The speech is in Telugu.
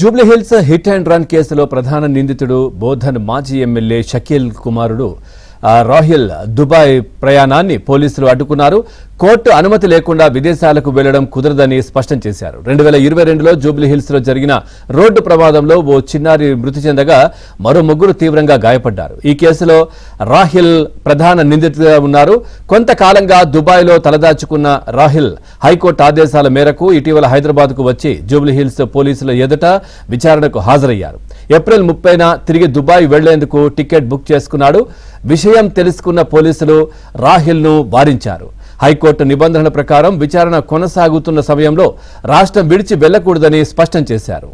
జూబ్లీహిల్స్ హిట్ అండ్ రన్ కేసులో ప్రధాన నిందితుడు బోధన్ మాజీ ఎమ్మెల్యే షకీల్ కుమారుడు రాహిల్ దుబాయ్ ప్రయాణాన్ని పోలీసులు అడ్డుకున్నారు. కోర్టు అనుమతి లేకుండా విదేశాలకు వెళ్లడం కుదరదని స్పష్టం చేశారు. 2022లో జూబ్లీహిల్స్ లో జరిగిన రోడ్డు ప్రమాదంలో ఓ చిన్నారి మృతి చెందగా మరో ముగ్గురు తీవ్రంగా గాయపడ్డారు. ఈ కేసులో రాహిల్ ప్రధాన నిందితుడిగా ఉన్నారు. కొంతకాలంగా దుబాయ్లో తలదాచుకున్న రాహిల్ హైకోర్టు ఆదేశాల మేరకు ఇటీవల హైదరాబాద్కు వచ్చి జూబ్లీహిల్స్ పోలీసుల ఎదుట విచారణకు హాజరయ్యారు. ఏప్రిల్ 30న తిరిగి దుబాయ్ వెళ్లేందుకు టికెట్ బుక్ చేసుకున్నాడు. విషయం తెలుసుకున్న పోలీసులు రాహిల్ను వారించారు. హైకోర్టు నిబంధనల ప్రకారం విచారణ కొనసాగుతున్న సమయంలో రాష్ట్రం విడిచి వెళ్లకూడదని స్పష్టం చేశారు.